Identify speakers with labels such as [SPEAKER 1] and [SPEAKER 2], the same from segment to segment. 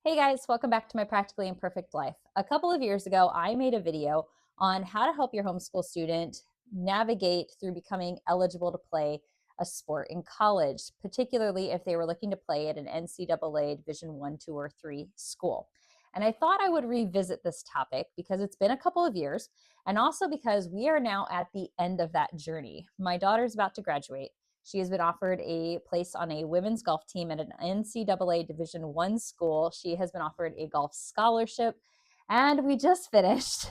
[SPEAKER 1] Hey guys, welcome back to my Practically Imperfect Life. A couple of years ago, I made a video on how to help your homeschool student navigate through becoming eligible to play a sport in college, particularly if they were looking to play at an NCAA Division 1, 2, or 3 school. And I thought I would revisit this topic because it's been a couple of years, and also because we are now at the end of that journey. My daughter's about to graduate. She has been offered a place on a women's golf team at an NCAA Division 1 school. She has been offered a golf scholarship, and we just finished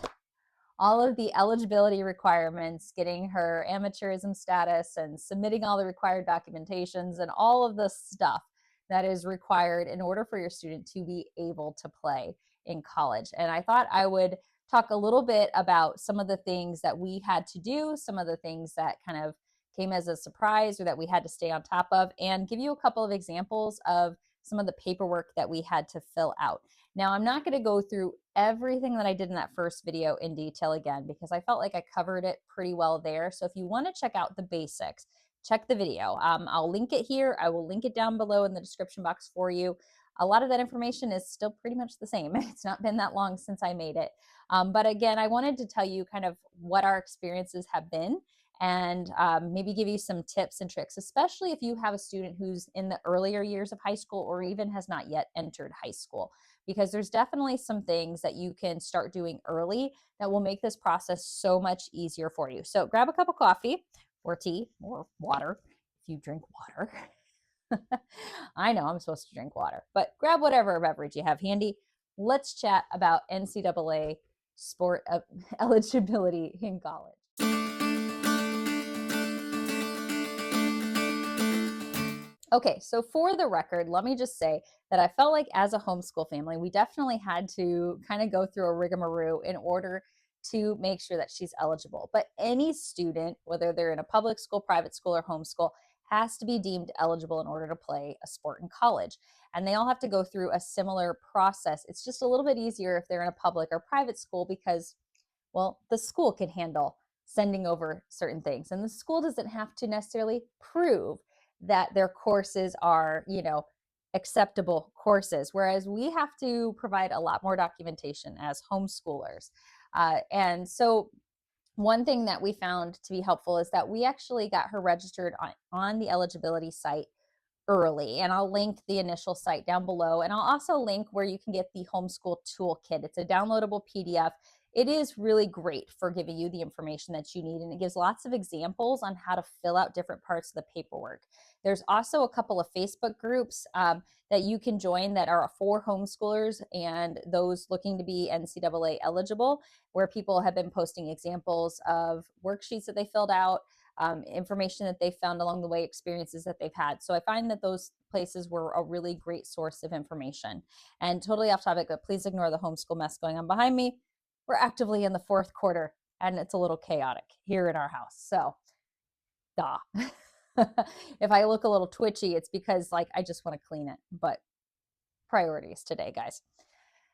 [SPEAKER 1] all of the eligibility requirements, getting her amateurism status and submitting all the required documentations and all of the stuff that is required in order for your student to be able to play in college. And I thought I would talk a little bit about some of the things that we had to do, some of the things that kind of came as a surprise or that we had to stay on top of, and give you a couple of examples of some of the paperwork that we had to fill out. Now, I'm not going to go through everything that I did in that first video in detail again, because I felt like I covered it pretty well there. So if you want to check out the basics, check the video. I'll link it here. I will link it down below in the description box for you. A lot of that information is still pretty much the same. It's not been that long since I made it. But again, I wanted to tell you kind of what our experiences have been and maybe give you some tips and tricks, especially if you have a student who's in the earlier years of high school or even has not yet entered high school, because there's definitely some things that you can start doing early that will make this process so much easier for you. So grab a cup of coffee or tea or water if you drink water. I know I'm supposed to drink water, but grab whatever beverage you have handy. Let's chat about NCAA sport eligibility in college. Okay, so for the record, let me just say that I felt like as a homeschool family, we definitely had to kind of go through a rigmarole in order to make sure that she's eligible. But any student, whether they're in a public school, private school, or homeschool, has to be deemed eligible in order to play a sport in college. And they all have to go through a similar process. It's just a little bit easier if they're in a public or private school because, well, the school can handle sending over certain things. And the school doesn't have to necessarily prove that their courses are, acceptable courses, whereas we have to provide a lot more documentation as homeschoolers. And so one thing that we found to be helpful is that we actually got her registered on the eligibility site early, and I'll link the initial site down below, and I'll also link where you can get the homeschool toolkit. It's a downloadable PDF. It is really great for giving you the information that you need, and it gives lots of examples on how to fill out different parts of the paperwork. There's also a couple of Facebook groups that you can join that are for homeschoolers and those looking to be NCAA eligible, where people have been posting examples of worksheets that they filled out, information that they found along the way, experiences that they've had. So I find that those places were a really great source of information. And totally off topic, but please ignore the homeschool mess going on behind me. We're actively in the fourth quarter and it's a little chaotic here in our house. So, duh. If I look a little twitchy, it's because I just want to clean it, but priorities today, guys.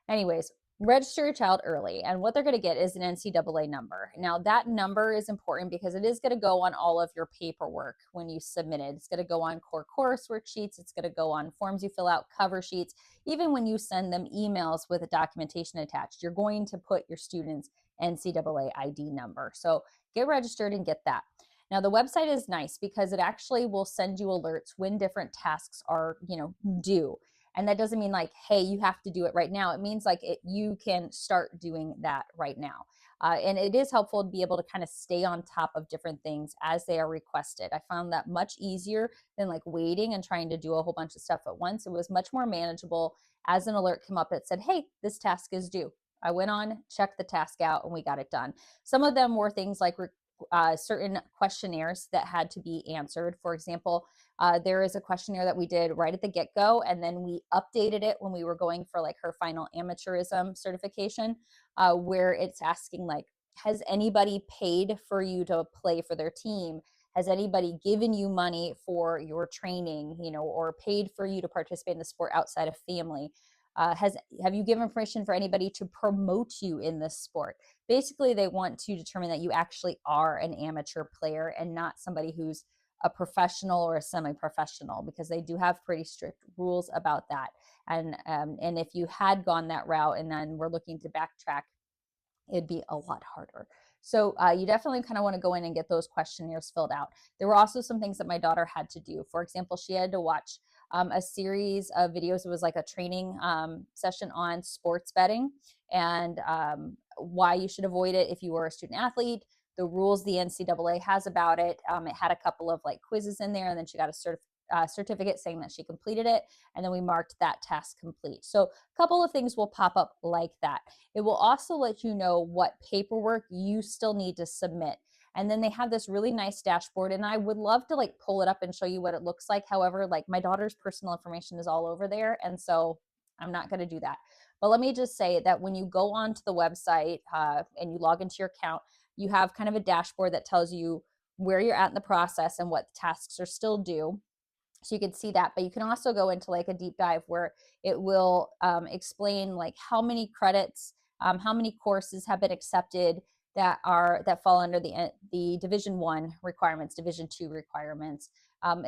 [SPEAKER 1] Anyways, register your child early, and what they're going to get is an NCAA number. Now, that number is important because it is going to go on all of your paperwork when you submit it. It's going to go on core course worksheets. It's going to go on forms you fill out, cover sheets. Even when you send them emails with a documentation attached, you're going to put your student's NCAA ID number. So get registered and get that. Now, the website is nice because it actually will send you alerts when different tasks are, due. And that doesn't mean hey, you have to do it right now. It means you can start doing that right now. And it is helpful to be able to kind of stay on top of different things as they are requested. I found that much easier than waiting and trying to do a whole bunch of stuff at once. It was much more manageable as an alert came up that said, hey, this task is due. I went on, checked the task out, and we got it done. Some of them were things like certain questionnaires that had to be answered. For example, there is a questionnaire that we did right at the get-go, and then we updated it when we were going for her final amateurism certification, where it's asking has anybody paid for you to play for their team? Has anybody given you money for your training, or paid for you to participate in the sport outside of family? Have you given permission for anybody to promote you in this sport? Basically, they want to determine that you actually are an amateur player and not somebody who's a professional or a semi-professional, because they do have pretty strict rules about that. And if you had gone that route and then we're looking to backtrack, it'd be a lot harder. So you definitely kind of want to go in and get those questionnaires filled out. There were also some things that my daughter had to do. For example, she had to watch a series of videos. It was like a training session on sports betting and why you should avoid it if you were a student athlete, the rules the NCAA has about it. It had a couple of like quizzes in there, and then she got a certificate saying that she completed it, and then we marked that task complete. So a couple of things will pop up like that. It will also let you know what paperwork you still need to submit. And then they have this really nice dashboard, and I would love to like pull it up and show you what it looks like. However, like my daughter's personal information is all over there, and so I'm not going to do that. But let me just say that when you go onto the website and you log into your account, you have kind of a dashboard that tells you where you're at in the process and what tasks are still due. So you can see that, but you can also go into like a deep dive where it will explain like how many credits, how many courses have been accepted that fall under the Division 1 requirements, Division 2 requirements.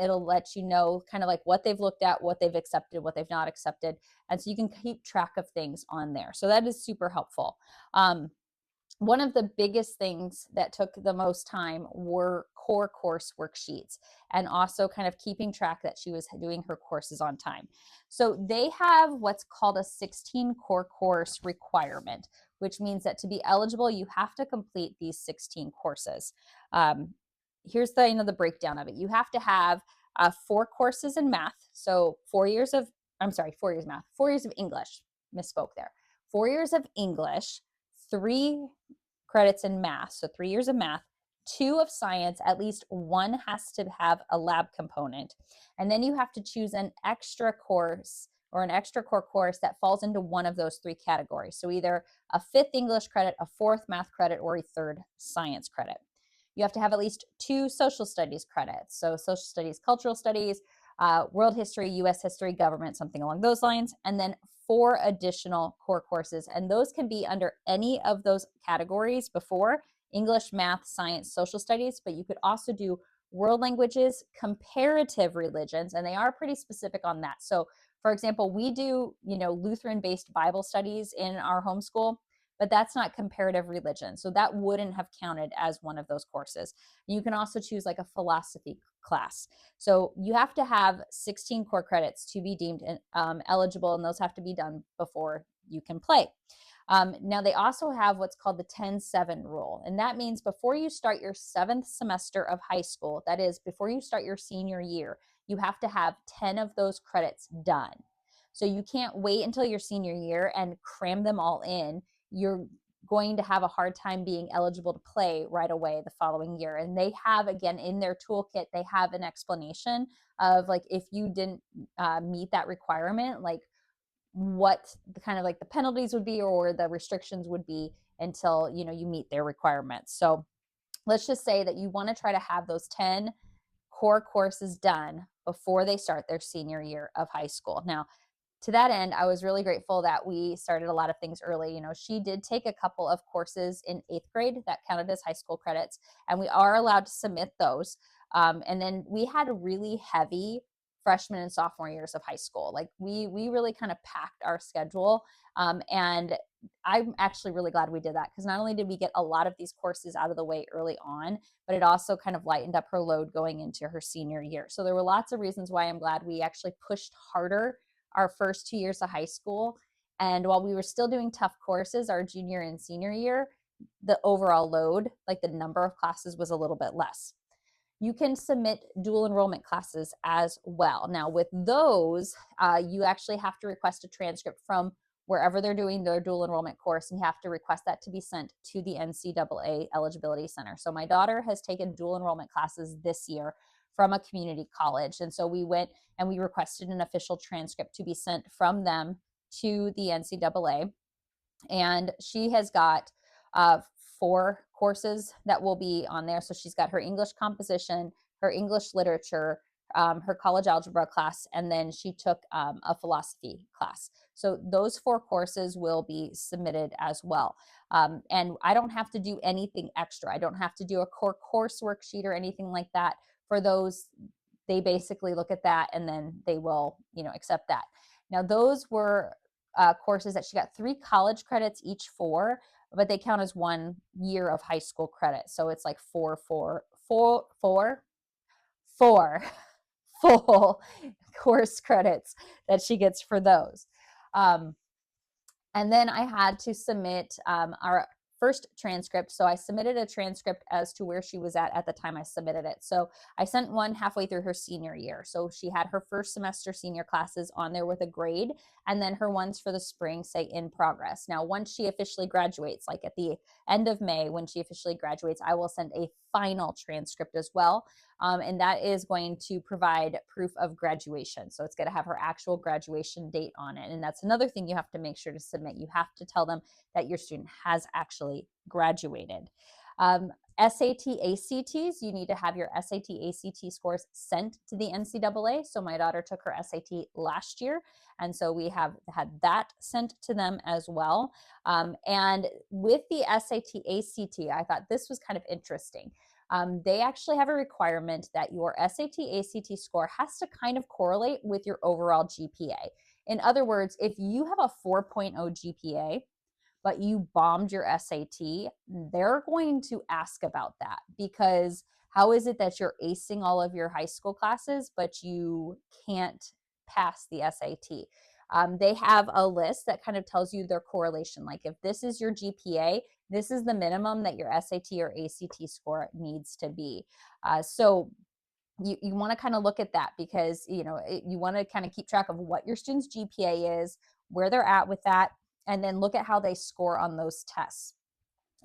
[SPEAKER 1] It'll let you know kind of like what they've looked at, what they've accepted, what they've not accepted, and so you can keep track of things on there. So that is super helpful. One of the biggest things that took the most time were core course worksheets, and also kind of keeping track that she was doing her courses on time. So they have what's called a 16 core course requirement, which means that to be eligible, you have to complete these 16 courses. Here's the breakdown of it. You have to have 4 courses in math. So 4 years of math, 4 years of English, misspoke there. 4 years of English, 3 credits in math, so 3 years of math, 2 of science, at least 1 has to have a lab component. And then you have to choose an extra course or an extra core course that falls into one of those 3 categories. So either a 5th English credit, a 4th math credit, or a 3rd science credit. You have to have at least 2 social studies credits. So social studies, cultural studies, world history, US history, government, something along those lines, and then 4 additional core courses. And those can be under any of those categories before: English, math, science, social studies, but you could also do world languages, comparative religions, and they are pretty specific on that. So for example, we do, Lutheran-based Bible studies in our homeschool, but that's not comparative religion. So that wouldn't have counted as one of those courses. You can also choose like a philosophy class. So you have to have 16 core credits to be deemed eligible, and those have to be done before you can play. Now they also have what's called the 10-7 rule, and that means before you start your 7th semester of high school, that is before you start your senior year, you have to have 10 of those credits done. So you can't wait until your senior year and cram them all in. You're going to have a hard time being eligible to play right away the following year. And they have, again, in their toolkit, they have an explanation of like, if you didn't meet that requirement, like what the kind of like the penalties would be or the restrictions would be until, you meet their requirements. So let's just say that you want to try to have those 10 core courses done before they start their senior year of high school. Now, to that end, I was really grateful that we started a lot of things early. She did take a couple of courses in 8th grade that counted as high school credits, and we are allowed to submit those. And then we had a really heavy freshman and sophomore years of high school. Like we really kind of packed our schedule. And I'm actually really glad we did that, because not only did we get a lot of these courses out of the way early on, but it also kind of lightened up her load going into her senior year. So there were lots of reasons why I'm glad we actually pushed harder our first 2 years of high school. And while we were still doing tough courses our junior and senior year, the overall load, like the number of classes, was a little bit less. You can submit dual enrollment classes as well. Now with those, you actually have to request a transcript from wherever they're doing their dual enrollment course, and you have to request that to be sent to the NCAA Eligibility Center. So my daughter has taken dual enrollment classes this year from a community college. And so we went and we requested an official transcript to be sent from them to the NCAA. And she has got 4 courses that will be on there. So she's got her English composition, her English literature, her college algebra class, and then she took a philosophy class. So those 4 courses will be submitted as well. And I don't have to do anything extra. I don't have to do a core course worksheet or anything like that for those, they basically look at that and then they will, accept that. Now, those were courses that she got 3 college credits each for, but they count as 1 year of high school credit. So it's like four full course credits that she gets for those. And then I had to submit our first transcript. So I submitted a transcript as to where she was at the time I submitted it. So I sent one halfway through her senior year. So she had her first semester senior classes on there with a grade, and then her ones for the spring say in progress. Now, once she officially graduates, like at the end of May, when she officially graduates, I will send a final transcript as well. And that is going to provide proof of graduation. So it's going to have her actual graduation date on it. And that's another thing you have to make sure to submit. You have to tell them that your student has actually graduated. SAT, ACTs, you need to have your SAT, ACT scores sent to the NCAA. So my daughter took her SAT last year, and so we have had that sent to them as well. And with the SAT, ACT, I thought this was kind of interesting. They actually have a requirement that your SAT, ACT score has to kind of correlate with your overall GPA. In other words, if you have a 4.0 GPA, but you bombed your SAT, they're going to ask about that, because how is it that you're acing all of your high school classes, but you can't pass the SAT? They have a list that kind of tells you their correlation. Like if this is your GPA, this is the minimum that your SAT or ACT score needs to be. So you want to kind of look at that, because you want to kind of keep track of what your student's GPA is, where they're at with that, and then look at how they score on those tests.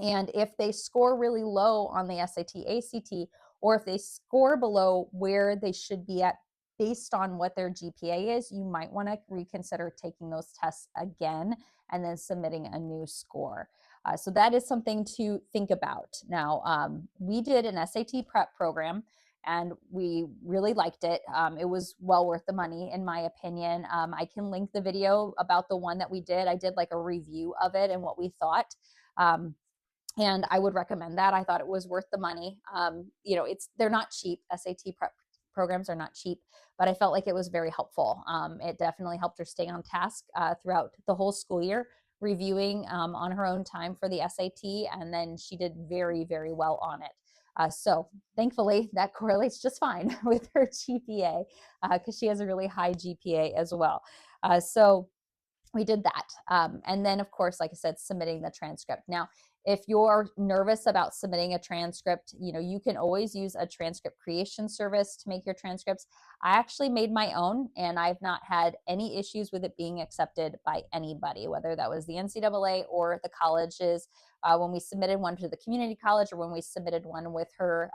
[SPEAKER 1] And if they score really low on the SAT, ACT, or if they score below where they should be at based on what their GPA is, you might want to reconsider taking those tests again and then submitting a new score. So that is something to think about. Now, we did an SAT prep program, and we really liked it. It was well worth the money, in my opinion. I can link the video about the one that we did. I did like a review of it and what we thought. And I would recommend that. I thought it was worth the money. They're not cheap. SAT prep programs are not cheap, but I felt like it was very helpful. It definitely helped her stay on task throughout the whole school year, reviewing on her own time for the SAT, and then she did very, very well on it. So thankfully, that correlates just fine with her GPA, because she has a really high GPA as well. So we did that. And then, of course, like I said, submitting the transcript. Now, if you're nervous about submitting a transcript, you can always use a transcript creation service to make your transcripts. I actually made my own, and I've not had any issues with it being accepted by anybody, whether that was the NCAA or the colleges. When we submitted one to the community college, or when we submitted one with her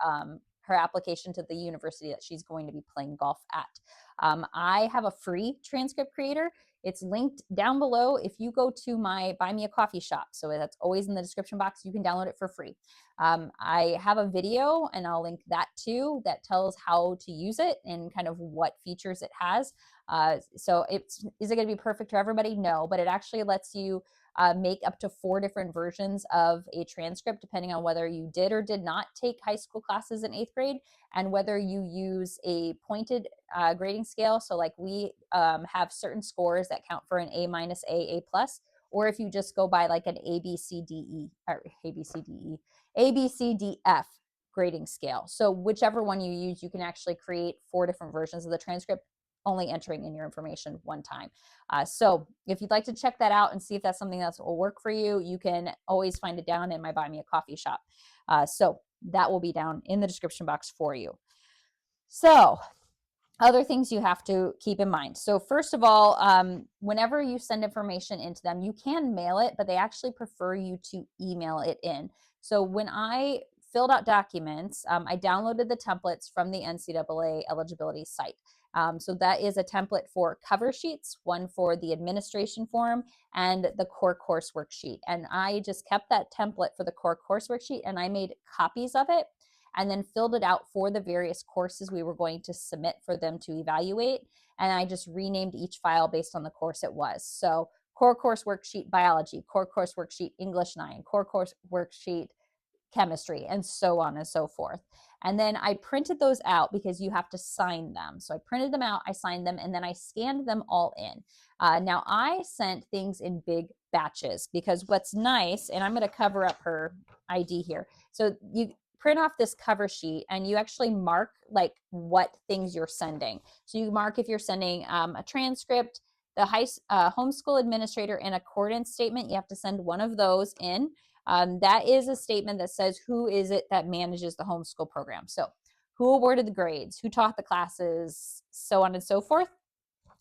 [SPEAKER 1] application to the university that she's going to be playing golf at. I have a free transcript creator. It's linked down below. If you go to my Buy Me a Coffee shop, so that's always in the description box, you can download it for free. I have a video, and I'll link that too, that tells how to use it and kind of what features it has. So is it going to be perfect for everybody? No, but it actually lets you make up to 4 different versions of a transcript, depending on whether you did or did not take high school classes in 8th grade, and whether you use a pointed grading scale. So like we have certain scores that count for an A minus, A plus, or if you just go by like an A, B, C, D, E, or A, B, C, D, E, A, B, C, D, F grading scale. So whichever one you use, you can actually create 4 different versions of the transcript, only entering in your information one time. So if you'd like to check that out and see if that's something that will work for you, you can always find it down in my Buy Me a Coffee shop. So that will be down in the description box for you. So other things you have to keep in mind. So first of all, whenever you send information into them, you can mail it, but they actually prefer you to email it in. So when I filled out documents, I downloaded the templates from the NCAA eligibility site. So that is a template for cover sheets, one for the administration form, and the core course worksheet. And I just kept that template for the core course worksheet, and I made copies of it and then filled it out for the various courses we were going to submit for them to evaluate. And I just renamed each file based on the course it was. So core course worksheet biology, core course worksheet English 9, core course worksheet chemistry, and so on and so forth. And then I printed those out because you have to sign them. So I printed them out, I signed them, and then I scanned them all in. Now I sent things in big batches because what's nice, and I'm going to cover up her ID here. So you print off this cover sheet and you actually mark like what things you're sending. So you mark if you're sending a transcript, the homeschool administrator and accordance statement, you have to send one of those in. That is a statement that says who is it that manages the homeschool program. So who awarded the grades, who taught the classes, so on and so forth.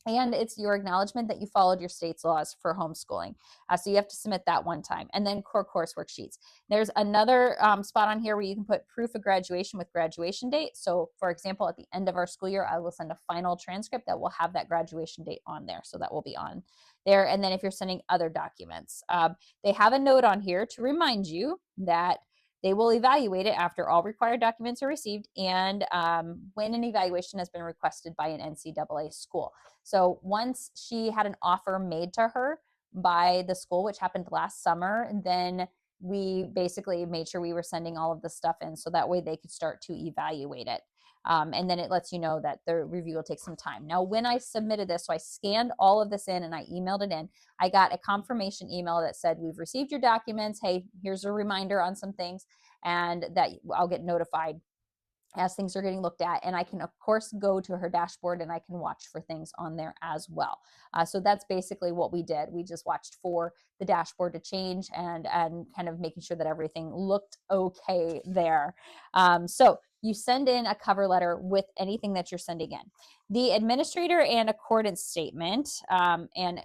[SPEAKER 1] And it's your acknowledgement that you followed your state's laws for homeschooling. So you have to submit that one time. And then core coursework sheets. There's another spot on here where you can put proof of graduation with graduation date. So for example, at the end of our school year, I will send a final transcript that will have that graduation date on there. So that will be on there. And then if you're sending other documents, they have a note on here to remind you that they will evaluate it after all required documents are received and when an evaluation has been requested by an NCAA school. So once she had an offer made to her by the school, which happened last summer, then we basically made sure we were sending all of the stuff in so that way they could start to evaluate it. And then it lets you know that the review will take some time. Now, when I submitted this, so I scanned all of this in and I emailed it in, I got a confirmation email that said, we've received your documents. Hey, here's a reminder on some things, and that I'll get notified as things are getting looked at. And I can, of course, go to her dashboard and I can watch for things on there as well. So that's basically what we did. We just watched for the dashboard to change and kind of making sure that everything looked okay there. So you send in a cover letter with anything that you're sending in. The administrator and accordance statement, and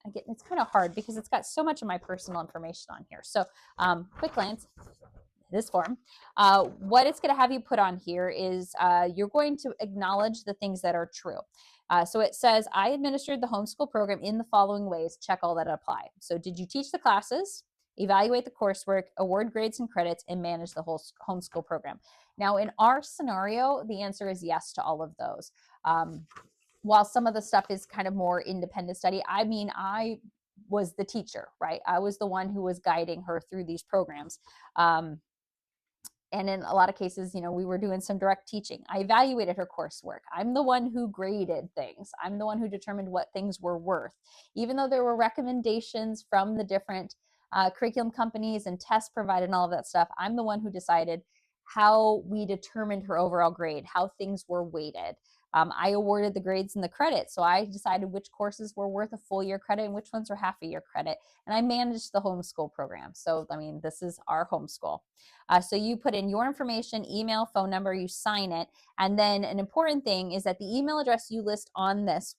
[SPEAKER 1] again, it's kind of hard because it's got so much of my personal information on here. So quick glance, this form, what it's going to have you put on here is you're going to acknowledge the things that are true. So it says, I administered the homeschool program in the following ways, check all that apply. So did you teach the classes, evaluate the coursework, award grades and credits, and manage the whole homeschool program? Now, in our scenario, the answer is yes to all of those. While some of the stuff is kind of more independent study, I mean, I was the teacher, right? I was the one who was guiding her through these programs. And in a lot of cases, you know, we were doing some direct teaching. I evaluated her coursework. I'm the one who graded things. I'm the one who determined what things were worth. Even though there were recommendations from the different curriculum companies and tests provided and all of that stuff, I'm the one who decided how we determined her overall grade, how things were weighted. I awarded the grades and the credit. So I decided which courses were worth a full year credit and which ones were half a year credit. And I managed the homeschool program. So, I mean, this is our homeschool. So you put in your information, email, phone number, you sign it. And then an important thing is that the email address you list on this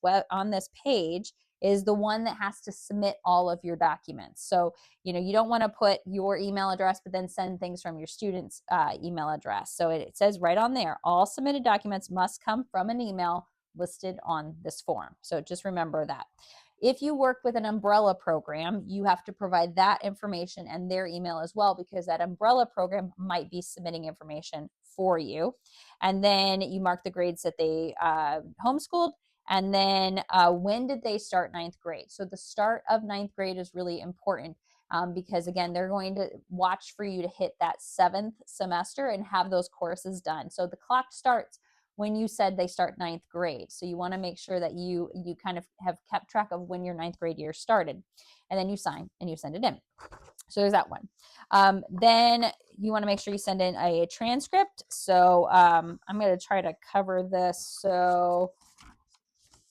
[SPEAKER 1] page is the one that has to submit all of your documents. So, you know, you don't want to put your email address, but then send things from your student's email address. So it says right on there, all submitted documents must come from an email listed on this form. So just remember that. If you work with an umbrella program, you have to provide that information and their email as well, because that umbrella program might be submitting information for you. And then you mark the grades that they homeschooled. And then when did they start ninth grade? So the start of ninth grade is really important because, again, they're going to watch for you to hit that 7th semester and have those courses done. So the clock starts when you said they start ninth grade. So you want to make sure that you kind of have kept track of when your ninth grade year started. And then you sign and you send it in. So there's that one. Then you want to make sure you send in a transcript. So I'm going to try to cover this. So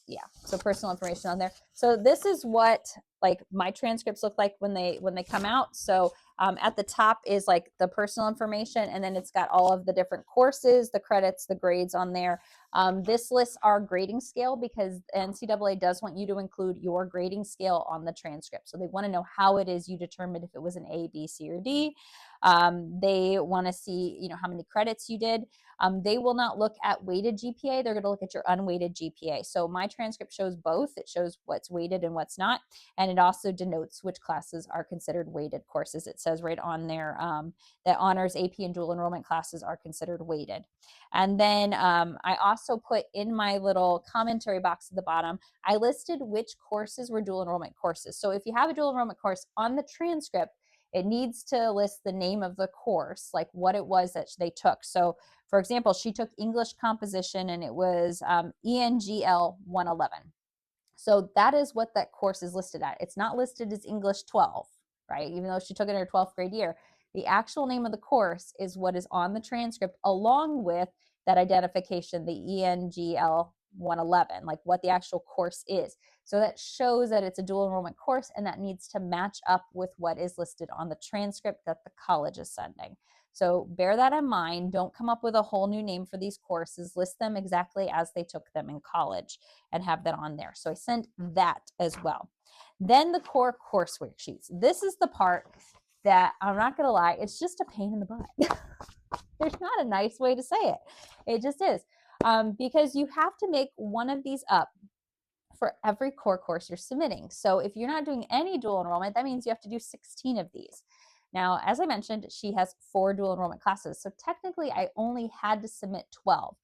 [SPEAKER 1] yeah, so personal information on there. So this is what like my transcripts look like when they come out. So at the top is like the personal information, and then it's got all of the different courses, the credits, the grades on there. This lists our grading scale because NCAA does want you to include your grading scale on the transcript. So they want to know how it is you determined if it was an A, B, C, or D. They want to see, you know, how many credits you did. They will not look at weighted GPA. They're going to look at your unweighted GPA. So my transcript shows both. It shows what's weighted and what's not. And it also denotes which classes are considered weighted courses. It says right on there that honors, AP, and dual enrollment classes are considered weighted. And then I also put in my little commentary box at the bottom, I listed which courses were dual enrollment courses. So if you have a dual enrollment course on the transcript, it needs to list the name of the course, like what it was that they took. So for example, she took English composition and it was ENGL 111. So that is what that course is listed at. It's not listed as English 12, right? Even though she took it in her 12th grade year. The actual name of the course is what is on the transcript, along with that identification, the ENGL 111, like what the actual course is. So that shows that it's a dual enrollment course, and that needs to match up with what is listed on the transcript that the college is sending. So bear that in mind. Don't come up with a whole new name for these courses. List them exactly as they took them in college and have that on there. So I sent that as well. Then the core course worksheets. This is the part that I'm not going to lie, it's just a pain in the butt. There's not a nice way to say it. It just is. Because you have to make one of these up for every core course you're submitting. So if you're not doing any dual enrollment, that means you have to do 16 of these. Now, as I mentioned, she has 4 dual enrollment classes. So technically, I only had to submit 12.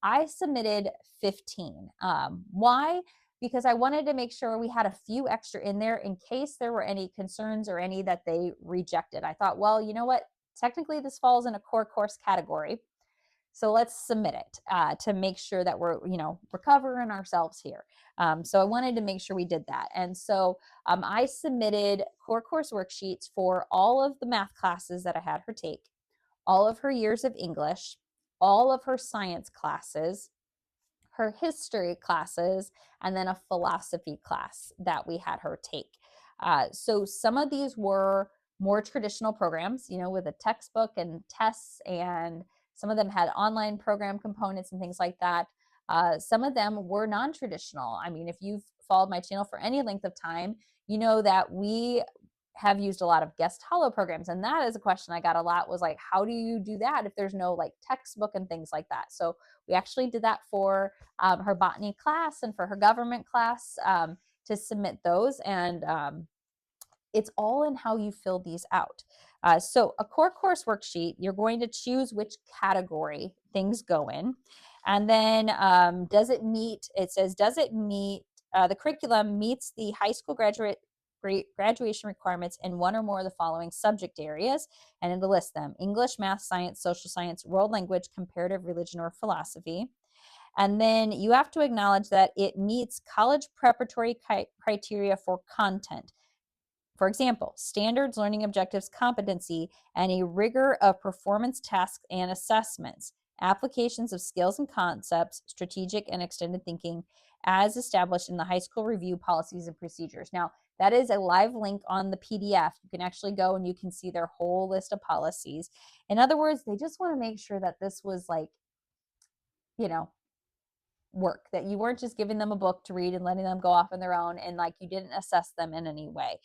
[SPEAKER 1] I submitted 15. Why? Because I wanted to make sure we had a few extra in there in case there were any concerns or any that they rejected. I thought, well, you know what? Technically, this falls in a core course category. So let's submit it to make sure that we're, we're covering ourselves here. So I wanted to make sure we did that. And so I submitted core course worksheets for all of the math classes that I had her take, all of her years of English, all of her science classes, her history classes, and then a philosophy class that we had her take. So some of these were more traditional programs, with a textbook and tests, and some of them had online program components and things like that. Some of them were non-traditional. I mean, if you've followed my channel for any length of time, you know that we have used a lot of guest hollow programs. And that is a question I got a lot, was like, how do you do that if there's no like textbook and things like that? So we actually did that for her botany class and for her government class to submit those. And it's all in how you fill these out. So a core course worksheet, you're going to choose which category things go in. And then does it meet the curriculum meets the high school graduation requirements in one or more of the following subject areas, and it'll list them: English, math, science, social science, world language, comparative religion, or philosophy. And then you have to acknowledge that it meets college preparatory criteria for content. For example, standards, learning objectives, competency, and a rigor of performance tasks and assessments, applications of skills and concepts, strategic and extended thinking, as established in the high school review policies and procedures. Now, that is a live link on the PDF. You can actually go and you can see their whole list of policies. In other words, they just want to make sure that this was like, work, that you weren't just giving them a book to read and letting them go off on their own, and like you didn't assess them in any way.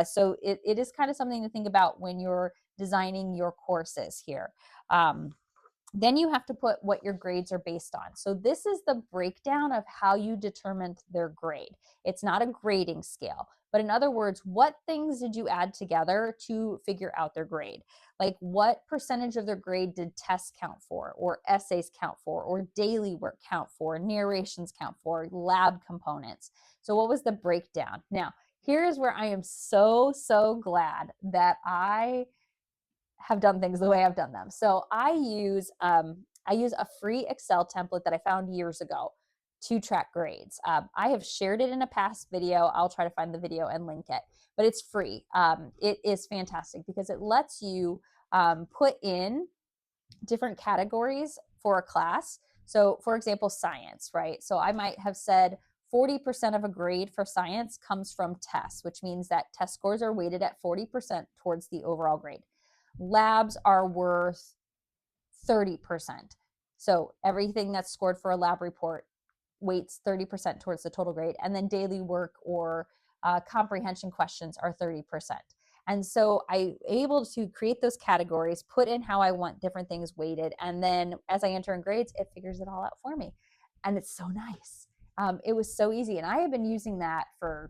[SPEAKER 1] So it is kind of something to think about when you're designing your courses here. Then you have to put what your grades are based on. So this is the breakdown of how you determined their grade. It's not a grading scale, but in other words, what things did you add together to figure out their grade? Like what percentage of their grade did tests count for, or essays count for, or daily work count for, narrations count for, lab components? So what was the breakdown? Now, here is where I am so glad that I have done things the way I've done them. So I use a free Excel template that I found years ago to track grades. I have shared it in a past video. I'll try to find the video and link it, but it's free. It is fantastic because it lets you put in different categories for a class. So for example, science, right? So I might have said 40% of a grade for science comes from tests, which means that test scores are weighted at 40% towards the overall grade. Labs are worth 30%. So everything that's scored for a lab report weights 30% towards the total grade. And then daily work or comprehension questions are 30%. And so I'm able to create those categories, put in how I want different things weighted. And then as I enter in grades, it figures it all out for me. And it's so nice. It was so easy. And I have been using that for,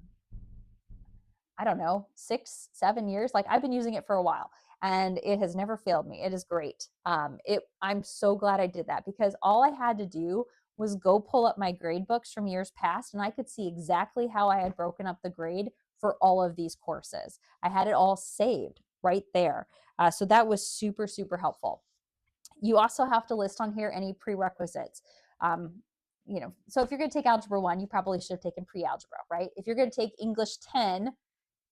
[SPEAKER 1] I don't know, 6-7 years. Like I've been using it for a while and it has never failed me. It is great. I'm so glad I did that because all I had to do was go pull up my grade books from years past and I could see exactly how I had broken up the grade for all of these courses. I had it all saved. right there. So that was super, super helpful. You also have to list on here any prerequisites. So if you're going to take Algebra 1, you probably should have taken pre-algebra, right? If you're going to take English 10,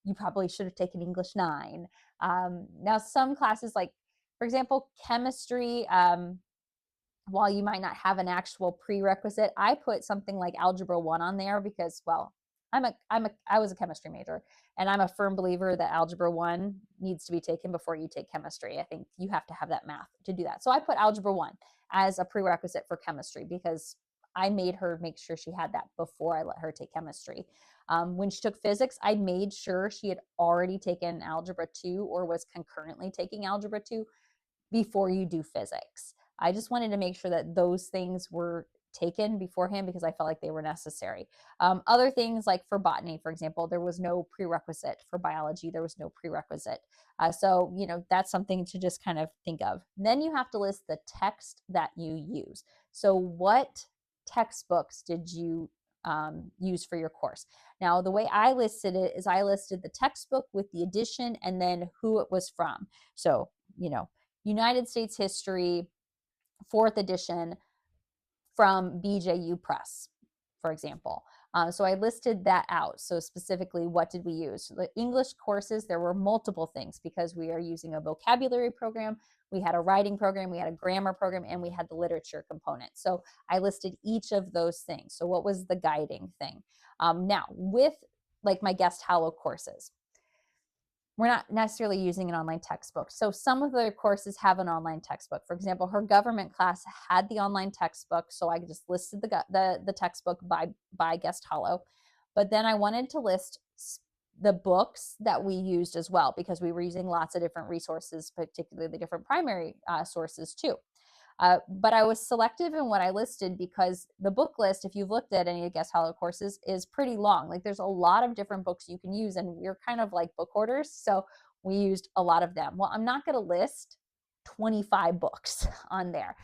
[SPEAKER 1] you probably should have taken English 9. Now, some classes, like, for example, chemistry, while you might not have an actual prerequisite, I put something like Algebra 1 on there because, well, I was a chemistry major, and I'm a firm believer that Algebra 1 needs to be taken before you take chemistry. I think you have to have that math to do that. So I put Algebra 1 as a prerequisite for chemistry because I made her make sure she had that before I let her take chemistry. When she took physics, I made sure she had already taken Algebra 2 or was concurrently taking Algebra 2 before you do physics. I just wanted to make sure that those things were taken beforehand because I felt like they were necessary. Other things, like for botany, for example, there was no prerequisite. For biology, there was no prerequisite. So, that's something to just kind of think of. Then you have to list the text that you use. So what textbooks did you use for your course? Now, the way I listed it is I listed the textbook with the edition and then who it was from. So, United States History, 4th edition from BJU Press, for example. So I listed that out. So specifically, what did we use? The English courses, there were multiple things because we are using a vocabulary program, we had a writing program, we had a grammar program, and we had the literature component. So I listed each of those things. So what was the guiding thing? Now, with like my guest Hallow courses, we're not necessarily using an online textbook. So some of the courses have an online textbook. For example, her government class had the online textbook, so I just listed the textbook by guest Hallow. But then I wanted to list the books that we used as well because we were using lots of different resources, particularly different primary sources too. But I was selective in what I listed because the book list, if you've looked at any of Guest Hallow courses, is pretty long. Like there's a lot of different books you can use, and we're kind of like book hoarders, so we used a lot of them. Well, I'm not going to list 25 books on there.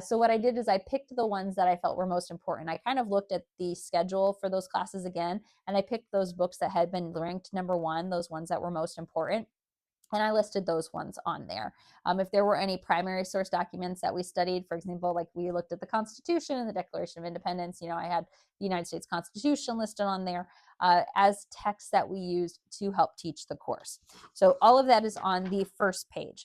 [SPEAKER 1] So what I did is I picked the ones that I felt were most important. I kind of looked at the schedule for those classes again, and I picked those books that had been ranked number 1, those ones that were most important. And I listed those ones on there. If there were any primary source documents that we studied, for example, like we looked at the Constitution and the Declaration of Independence, I had the United States Constitution listed on there as text that we used to help teach the course. So all of that is on the first page.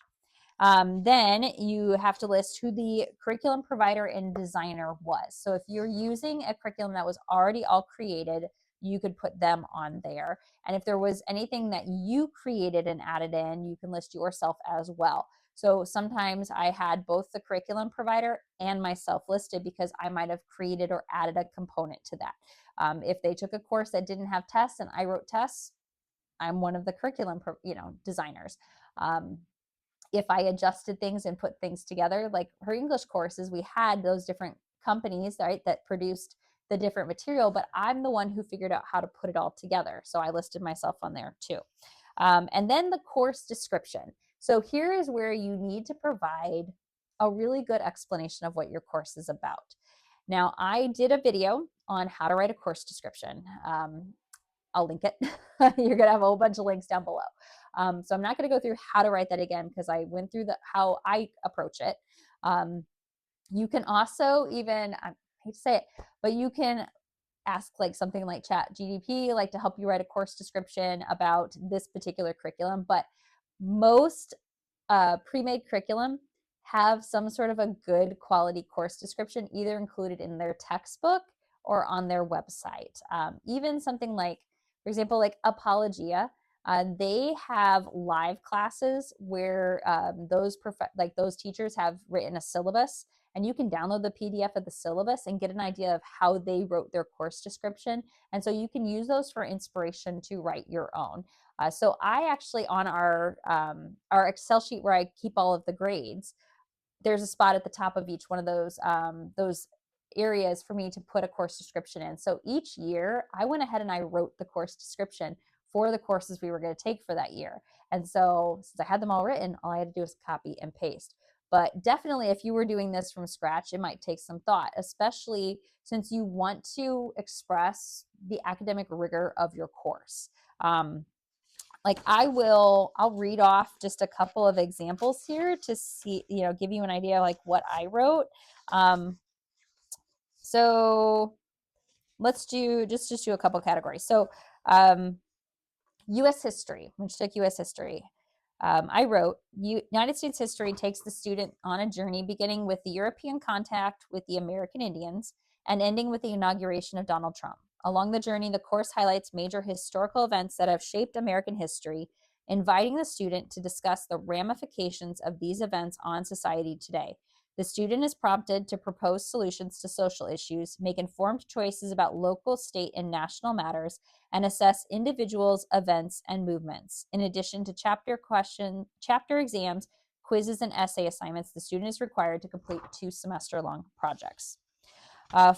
[SPEAKER 1] Then you have to list who the curriculum provider and designer was. So if you're using a curriculum that was already all created, you could put them on there. And if there was anything that you created and added in, you can list yourself as well. So sometimes I had both the curriculum provider and myself listed because I might have created or added a component to that. If they took a course that didn't have tests and I wrote tests, I'm one of the curriculum, designers. If I adjusted things and put things together, like her English courses, we had those different companies, right, that produced the different material, but I'm the one who figured out how to put it all together. So I listed myself on there too. And then the course description. So here is where you need to provide a really good explanation of what your course is about. Now, I did a video on how to write a course description. I'll link it. You're going to have a whole bunch of links down below. So I'm not going to go through how to write that again because I went through how I approach it. You can also even, I hate to say it, but you can ask like something like ChatGPT, like to help you write a course description about this particular curriculum. But most pre-made curriculum have some sort of a good quality course description, either included in their textbook or on their website. Even something like, for example, like Apologia, they have live classes where those teachers have written a syllabus, and you can download the PDF of the syllabus and get an idea of how they wrote their course description. And so you can use those for inspiration to write your own. So I actually, on our Excel sheet where I keep all of the grades, there's a spot at the top of each one of those areas for me to put a course description in. So each year I went ahead and I wrote the course description for the courses we were going to take for that year. And so since I had them all written, all I had to do was copy and paste. But definitely, if you were doing this from scratch, it might take some thought, especially since you want to express the academic rigor of your course. like I'll read off just a couple of examples here to see, give you an idea like what I wrote. So let's just do a couple categories. So U.S. history, which took U.S. history. I wrote, United States history takes the student on a journey beginning with the European contact with the American Indians and ending with the inauguration of Donald Trump. Along the journey, the course highlights major historical events that have shaped American history, inviting the student to discuss the ramifications of these events on society today. The student is prompted to propose solutions to social issues, make informed choices about local, state, and national matters, and assess individuals, events, and movements. In addition to chapter exams, quizzes, and essay assignments, the student is required to complete 2 semester-long projects.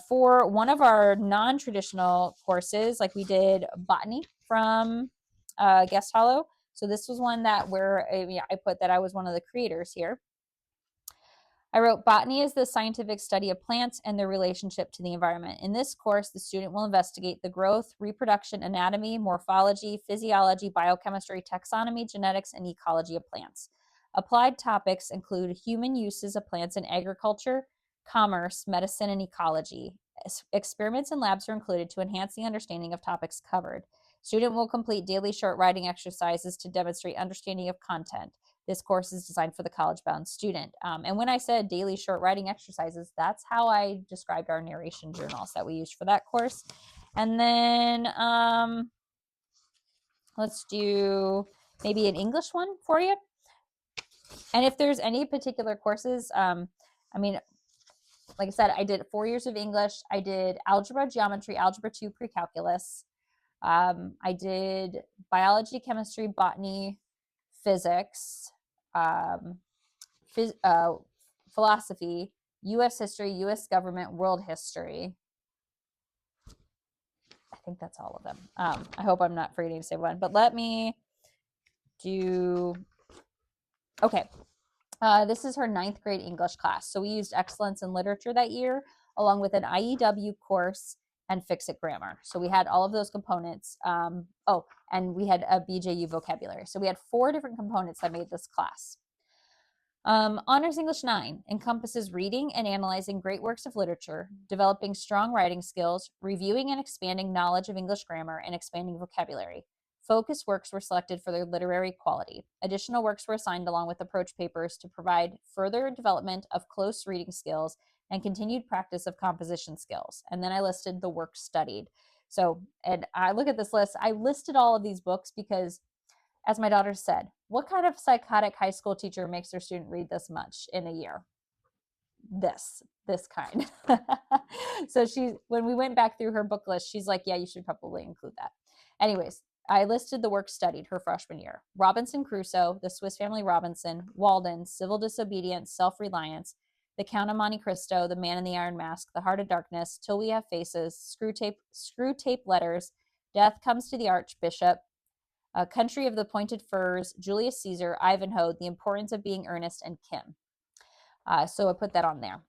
[SPEAKER 1] For one of our non-traditional courses, like we did botany from Guest Hollow. So this was one that I put that I was one of the creators here. I wrote, botany is the scientific study of plants and their relationship to the environment. In this course, the student will investigate the growth, reproduction, anatomy, morphology, physiology, biochemistry, taxonomy, genetics, and ecology of plants. Applied topics include human uses of plants in agriculture, commerce, medicine, and ecology. Experiments and labs are included to enhance the understanding of topics covered. Student will complete daily short writing exercises to demonstrate understanding of content. This course is designed for the college-bound student. And when I said daily short writing exercises, that's how I described our narration journals that we used for that course. And then let's do maybe an English one for you. And if there's any particular courses, like I said, I did 4 years of English. I did algebra, geometry, algebra 2, pre-calculus. I did biology, chemistry, botany, physics, philosophy, U.S. history, U.S. government, world history. I think that's all of them. I hope I'm not forgetting to say one, but let me do, okay. This is her 9th grade English class. So we used Excellence in Literature that year, along with an IEW course and Fix-It Grammar. So we had all of those components. And we had a BJU vocabulary. So we had 4 different components that made this class. Honors English 9 encompasses reading and analyzing great works of literature, developing strong writing skills, reviewing and expanding knowledge of English grammar, and expanding vocabulary. Focus works were selected for their literary quality. Additional works were assigned along with approach papers to provide further development of close reading skills and continued practice of composition skills. And then I listed the work studied. So, and I look at this list, I listed all of these books because, as my daughter said, what kind of psychotic high school teacher makes their student read this much in a year? This kind. So when we went back through her book list, she's like, yeah, you should probably include that. Anyways, I listed the work studied her freshman year. Robinson Crusoe, The Swiss Family Robinson, Walden, Civil Disobedience, Self-Reliance, The Count of Monte Cristo, The Man in the Iron Mask, The Heart of Darkness, Till We Have Faces, Screw Tape Letters, Death Comes to the Archbishop, Country of the Pointed Firs, Julius Caesar, Ivanhoe, The Importance of Being Earnest, and Kim. So I put that on there.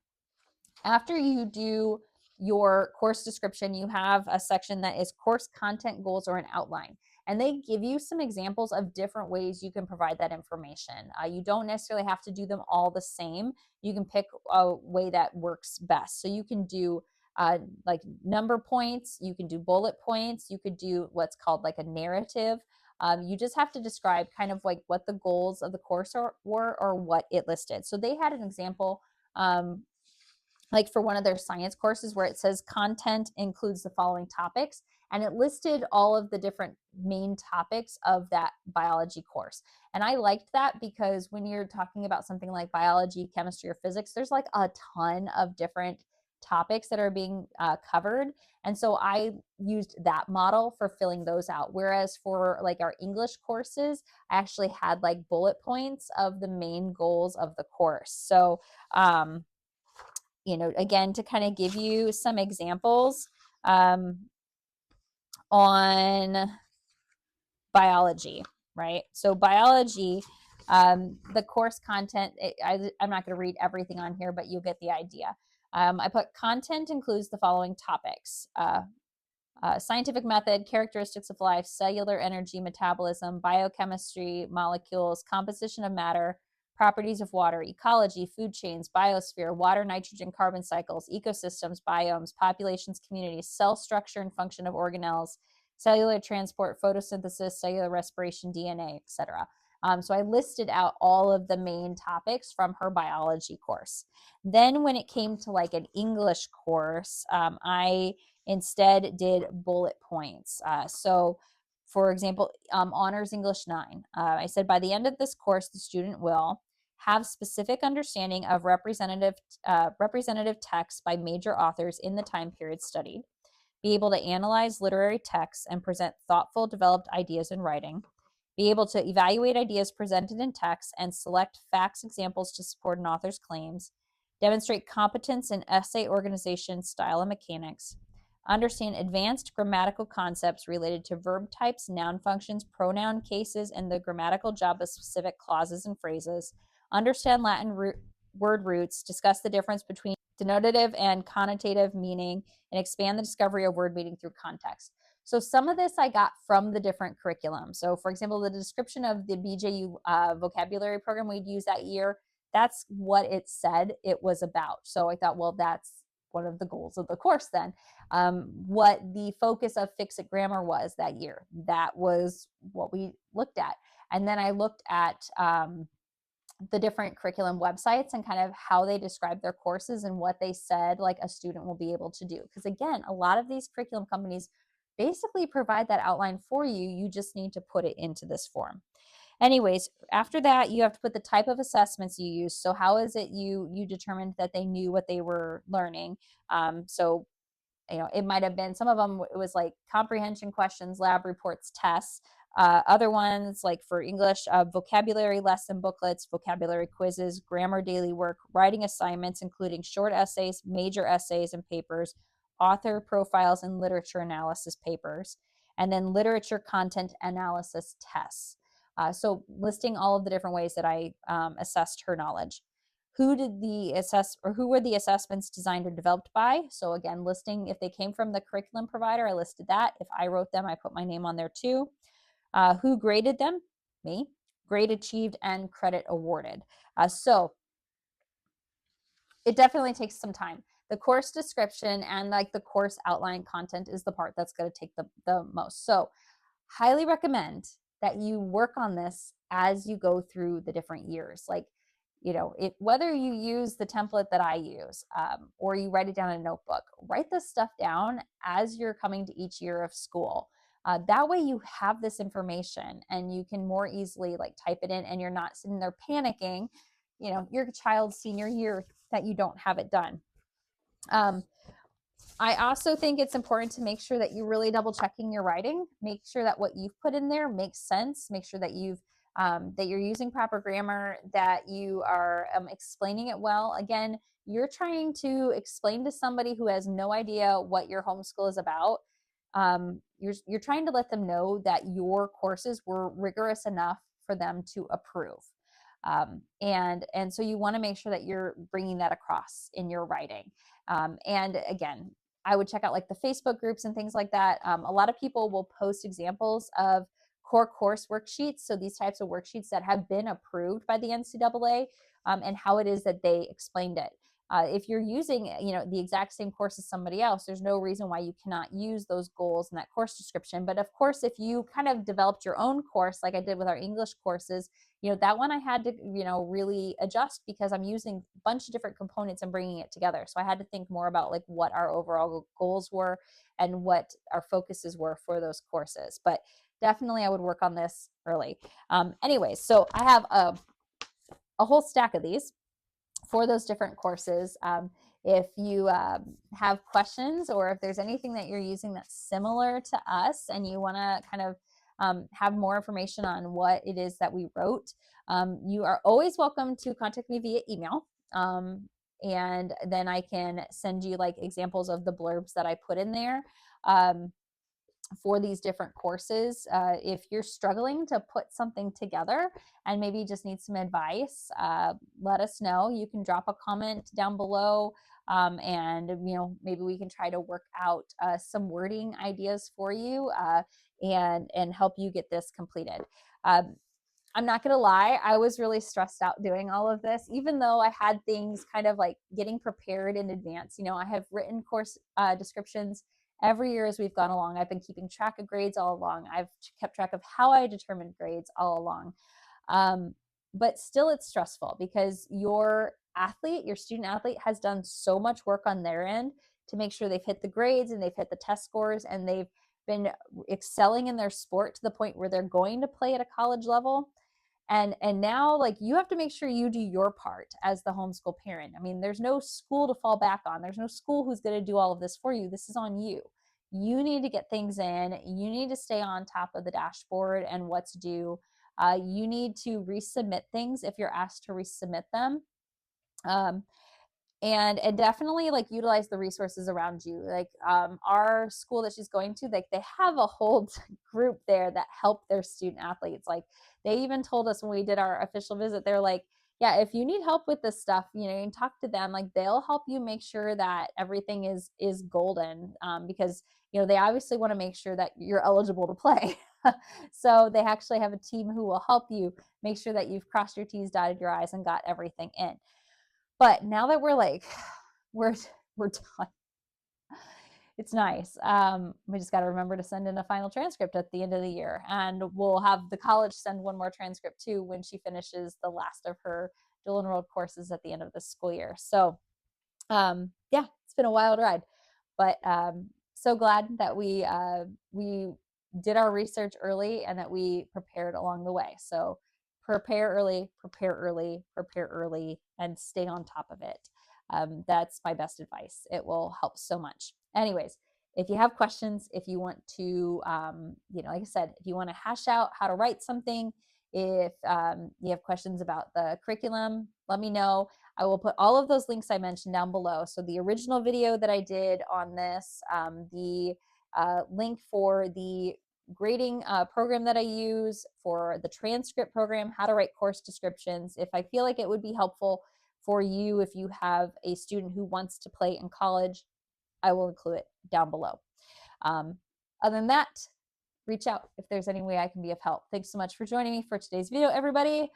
[SPEAKER 1] After you do your course description, you have a section that is course content goals or an outline. And they give you some examples of different ways you can provide that information. You don't necessarily have to do them all the same. You can pick a way that works best. So you can do like number points, you can do bullet points, you could do what's called like a narrative. You just have to describe kind of like what the goals of the course were or what it listed. So they had an example like for one of their science courses where it says content includes the following topics, and it listed all of the different main topics of that biology course. And I liked that because when you're talking about something like biology, chemistry, or physics, there's like a ton of different topics that are being covered. And so I used that model for filling those out. Whereas for like our English courses, I actually had like bullet points of the main goals of the course. So, again, to kind of give you some examples on biology, right? So biology, the course content, I'm not going to read everything on here, but you'll get the idea. I put content includes the following topics. Scientific method, characteristics of life, cellular energy, metabolism, biochemistry, molecules, composition of matter, properties of water, ecology, food chains, biosphere, water, nitrogen, carbon cycles, ecosystems, biomes, populations, communities, cell structure and function of organelles, cellular transport, photosynthesis, cellular respiration, DNA, etc. So I listed out all of the main topics from her biology course. Then when it came to like an English course, I instead did bullet points. So for example, honors English 9. I said by the end of this course, the student will have specific understanding of representative texts by major authors in the time period studied, be able to analyze literary texts and present thoughtful, developed ideas in writing, be able to evaluate ideas presented in text and select facts examples to support an author's claims, demonstrate competence in essay organization, style, and mechanics, understand advanced grammatical concepts related to verb types, noun functions, pronoun cases, and the grammatical job of specific clauses and phrases, understand Latin word roots, discuss the difference between denotative and connotative meaning, and expand the discovery of word meaning through context. So some of this I got from the different curriculum. So for example, the description of the BJU vocabulary program we'd use that year, that's what it said it was about. So I thought, well, that's one of the goals of the course then. What the focus of Fix It Grammar was that year, that was what we looked at. And then I looked at the different curriculum websites and kind of how they describe their courses and what they said like a student will be able to do. Because again, a lot of these curriculum companies basically provide that outline for you. You just need to put it into this form. Anyways, after that, you have to put the type of assessments you use. So how is it you determined that they knew what they were learning? So it might have been, some of them it was like comprehension questions, lab reports, tests. Other ones, like for English, vocabulary lesson booklets, vocabulary quizzes, grammar daily work, writing assignments, including short essays, major essays and papers, author profiles, and literature analysis papers, and then literature content analysis tests. So listing all of the different ways that I assessed her knowledge. Who were the assessments designed or developed by? So again, listing if they came from the curriculum provider, I listed that. If I wrote them, I put my name on there too. Who graded them? Me. Grade achieved and credit awarded. So it definitely takes some time. The course description and like the course outline content is the part that's going to take the most. So highly recommend that you work on this as you go through the different years. Like, whether you use the template that I use or you write it down in a notebook, write this stuff down as you're coming to each year of school. That way you have this information and you can more easily like type it in and you're not sitting there panicking, your child's senior year that you don't have it done. I also think it's important to make sure that you're really double checking your writing. Make sure that what you've put in there makes sense. Make sure that that you're using proper grammar, that you are explaining it well. Again, you're trying to explain to somebody who has no idea what your homeschool is about. You're trying to let them know that your courses were rigorous enough for them to approve. And so you want to make sure that you're bringing that across in your writing. And again, I would check out like the Facebook groups and things like that. A lot of people will post examples of core course worksheets. So these types of worksheets that have been approved by the NCAA and how it is that they explained it. If you're using, the exact same course as somebody else, there's no reason why you cannot use those goals in that course description. But of course, if you kind of developed your own course, like I did with our English courses, that one I had to, really adjust because I'm using a bunch of different components and bringing it together. So I had to think more about like what our overall goals were and what our focuses were for those courses. But definitely I would work on this early. Anyways, so I have a whole stack of these for those different courses. If you have questions or if there's anything that you're using that's similar to us and you want to kind of have more information on what it is that we wrote, you are always welcome to contact me via email. And then I can send you like examples of the blurbs that I put in there. for these different courses. If you're struggling to put something together and maybe just need some advice, let us know. You can drop a comment down below, and maybe we can try to work out some wording ideas for you, and help you get this completed. I'm not going to lie, I was really stressed out doing all of this, even though I had things kind of like getting prepared in advance. I have written course descriptions every year as we've gone along. I've been keeping track of grades all along. I've kept track of how I determined grades all along. But still, it's stressful because your student athlete, has done so much work on their end to make sure they've hit the grades and they've hit the test scores and they've been excelling in their sport to the point where they're going to play at a college level. And now, like, you have to make sure you do your part as the homeschool parent. I mean, there's no school to fall back on. There's no school who's going to do all of this for you. This is on you. You need to get things in. You need to stay on top of the dashboard and what's due. You need to resubmit things if you're asked to resubmit them. And definitely like utilize the resources around you. Like our school that she's going to, like they have a whole group there that help their student athletes. Like they even told us when we did our official visit, they're like, yeah, if you need help with this stuff, you can talk to them. Like they'll help you make sure that everything is golden, because they obviously want to make sure that you're eligible to play. So they actually have a team who will help you make sure that you've crossed your T's, dotted your I's, and got everything in. But now that we're done, it's nice. We just got to remember to send in a final transcript at the end of the year, and we'll have the college send one more transcript too when she finishes the last of her dual enrolled courses at the end of the school year. So yeah, it's been a wild ride, but so glad that we did our research early and that we prepared along the way. So prepare early, and stay on top of it. That's my best advice. It will help so much. Anyways, if you have questions, if you want to, like I said, if you want to hash out how to write something, if you have questions about the curriculum, let me know. I will put all of those links I mentioned down below. So the original video that I did on this, the link for the grading program that I use, for the transcript program, how to write course descriptions. If I feel like it would be helpful for you if you have a student who wants to play in college, I will include it down below. Other than that, reach out if there's any way I can be of help. Thanks so much for joining me for today's video, everybody.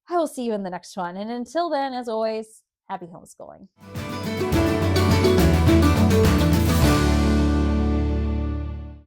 [SPEAKER 1] I will see you in the next one. And until then, as always, happy homeschooling.